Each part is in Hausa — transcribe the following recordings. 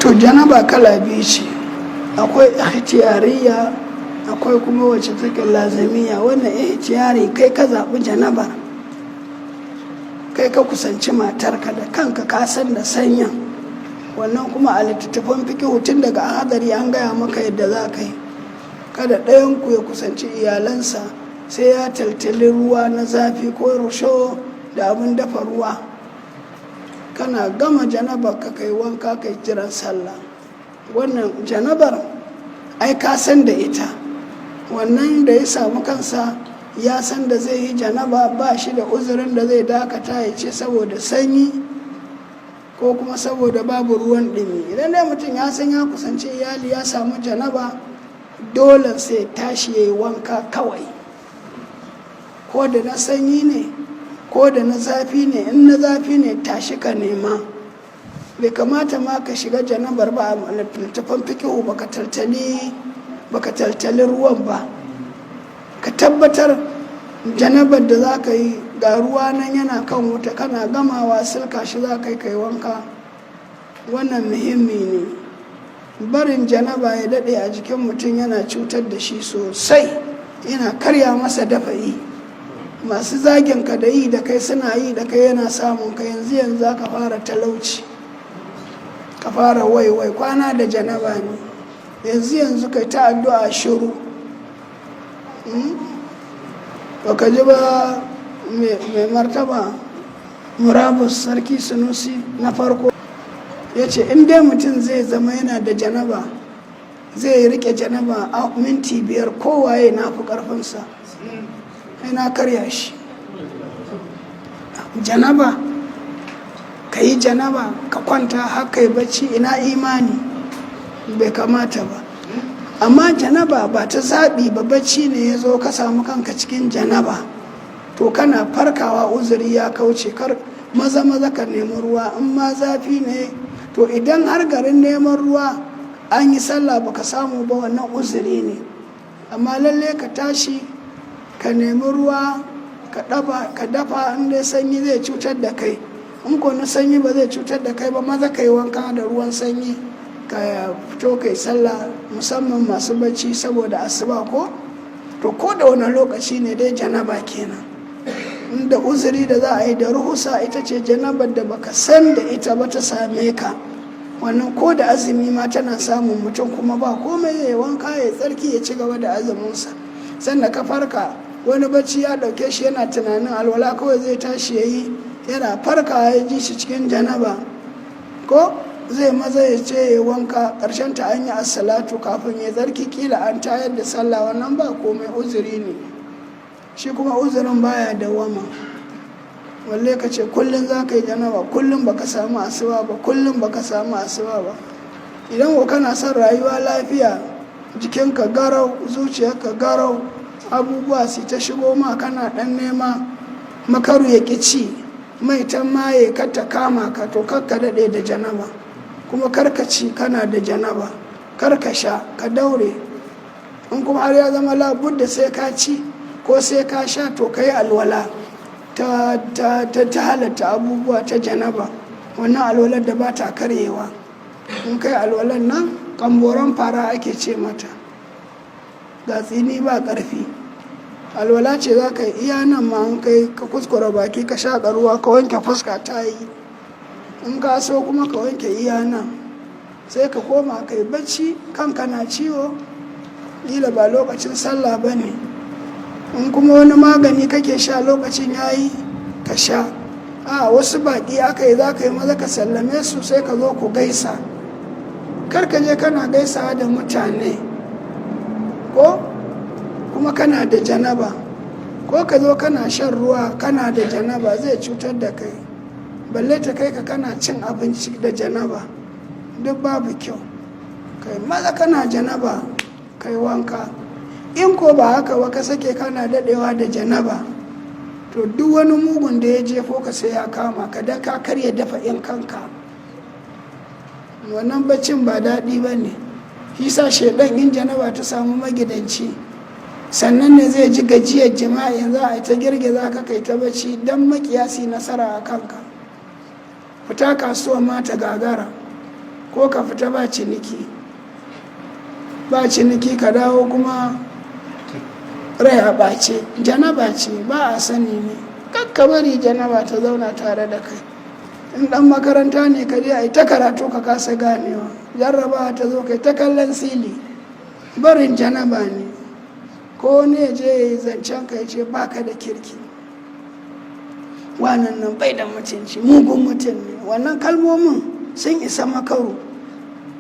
to janaba kala biyu ce, akwai ikhtiyariya akwai kuma wacce take lazimiya. wannan ikhtiyari kai ka zaɓi janaba, kai ka kusanci matarka da kanka ka san da sanyin. wannan kuma a littattafan fikihu tun daga hadari an gaya maka yadda za ka yi. kada ɗayanku ya kusanci iyalansa sai ya taltali ruwa na zafi ko rusho da abin dafa ruwa. kana gama janabar ka kai wanka kai jiran sallah. wannan janabar ai ka san da ita. wannan da ya samu kansa ya san da zai yi janaba, ba shi da uzurin da zai dakata ya ce saboda sanyi ko kuma saboda babu ruwan ɗumi. idan dai mutum ya san ya kusanci iyali ya samu janaba, dole sai tashi ya yi wanka kawai, ko da na sanyi ne ko da na zafi ne. in na zafi ne tashi ka nema. bai kamata ma ka shiga janabar ba a littattafan fikihu baka taltali ruwan ba. ka tabbatar janabar da za ka yi ga ruwa nan yana kan wuta, kana gamawa silka shi za ka yi kai wanka. wannan muhimmi ne. barin janaba ya daɗe a jikin mutum yana cutar da shi sosai, yana karya masa dafa'i. masu zagin ka da yi da kai suna yi da kai yana samun ka yanzu ka fara talauci, ka fara waiwai. kwana da janaba ne yanzu kai ta addu'a shiru. baka ji ba mai martaba murabus sarki sunusi na farko ya ce in dai mutum zai zama yana da janaba, zai rike janaba a minti 5 kowaye na fi karfinsa, na karya shi. janaba ka yi janaba ka kwanta haka yi bacci, ina imani? bai kamata ba. amma janaba ba ta zaɓi ba, bacci ne ya zo ka samu kanka cikin janaba, to kana farkawa uzuri ya kauce, kar maza ka nemi ruwa. in ma zafi ne, to idan har garin neman ruwa an yi sallah baka samu ba, wannan uzuri ne. amma lalle ka tashi ka nemi ruwa ka dafa. in dai sanyi zai cutar da kai, in ko na sanyi ba zai cutar da kai ba, maza ka yi wanka da ruwan sanyi ka fito kai sallah, musamman masu bacci saboda asuba to ko da wani lokaci ne dai janaba kenan. inda uzuri da za a yi da ruhusa ita ce janabar da baka san da ita ba ta same ka. wannan ko da azumi ma tana samun mutum, kuma ba komai ya wanka ya tsarki ya ci gaba da azuminsa. sannan ka farka wani bacci ya dauke shi yana tunanin alwala kawai zai tashi ya yi, yana farka ya ji shi cikin janaba, ko zai maza ya ce ya wanka. ƙarshen ta an yi assalatu kafin ya tsarki, kila an tayar da sallah. wannan ba komai, uzuri ne. shi kuma uzurin baya dawama. walle ka ce kullum za ka yi janaba, kullum baka samu asuba ba, kullum baka samu asuba ba. idan ko kana son rayuwa lafiya, jikinka garau, zuciyarka garau, abubuwa su ta shigo ma kana dan nema, makaru ya ƙi ci, mai tan maye ka ta kama ka, to kakka daɗe da janaba. kuma karka ci kana da janaba, karka sha, ka daure. in kuma har ya zama labudda sai ka ci ko sai ka sha, to ka yi alwala ta halatta abubuwa ta janaba. wannan alwalar da ba ta karyewa, in kai alwalar nan kamboron fara ake ce mata, ga tsini ba ƙarfi. alwala ce za ka yi iya nan ma, in kai ka kuskura baki ka shaƙa ruwa ka wanke fuska ta yi. in ka so kuma ka wanke iya nan, sai ka koma ka yi bacci. kanka na ciwo, ƙila ba lokacin sallah ba ne. in kuma wani magani kake sha lokacin ya yi, ka sha. a wasu baƙi aka yi za ka yi maza ka sallame su, sai ka zo ku gaisa. kar ka je kana gaisawa da mutane ko kuma kana da janaba, ko ka zo kana shan ruwa kana da janaba, zai cutar da kai. balle ta kai ka kana cin abinci da janaba, duk babu kyau. kai maza kana janaba kai wanka. in ko ba haka ba ka sake kana daɗewa da janaba, to duk wani mugun da ya jefo ka sai ya kama ka, da ka karya dafa in kanka. wannan baccin ba daɗi ba ne. shi sa shaidan in janaba ta samu magidanci, sannan ne zai ji gajiyar jima'i, za a ta girgiza ka kai ta bacci don makiyasi nasara a kanka. fita kasuwa ma ta gagara, ko ka fita ba ciniki ka dawo kuma rai a ɓace. Janaba ce, ba a sani ne, kakka bari janaba ta zauna tare da kai. In ɗan makaranta ne ka je a yi ta karatu ka kasa ganewa, jarrabawa ta zo kai ta kallon sili, barin janaba ne. Ko ne je ya yi zancen ka ya ce baka da kirki, wannan nan bai da mutunci, mugun mutum ne, wannan kalmomin sun isa makaru.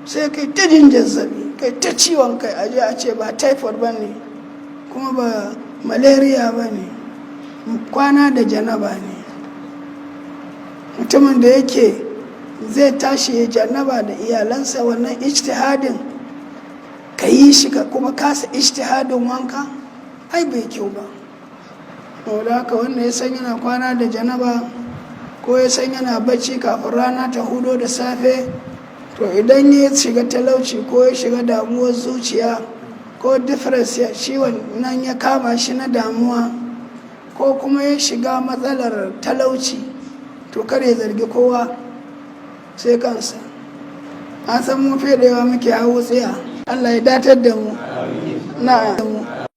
Sai kai ta jin zazzabi, kai ta ciwon kai, aje a ce ba typhoid ba ne kuma ba malaria ba ne, kwana da janaba ne. Mutumin da yake zai tashi ya janaba da iyalansa, wannan ijtihadin ka yi shi ka kuma kasa ijtihadin wanka, ai bai kyau ba. Da haka wanda ya san yana kwana da janaba ko ya san yana bacci kafin rana ta hudo da safe, to idan ya shiga talauci ko ya shiga damuwar zuciya ko difference ciwon nan ya kama shi na damuwa ko kuma ya shiga matsalar talauci, to kar ya zargi kowa sai kansa. An san mu fiye da yawa muke hawo tsiya. Allah ya datar da mu.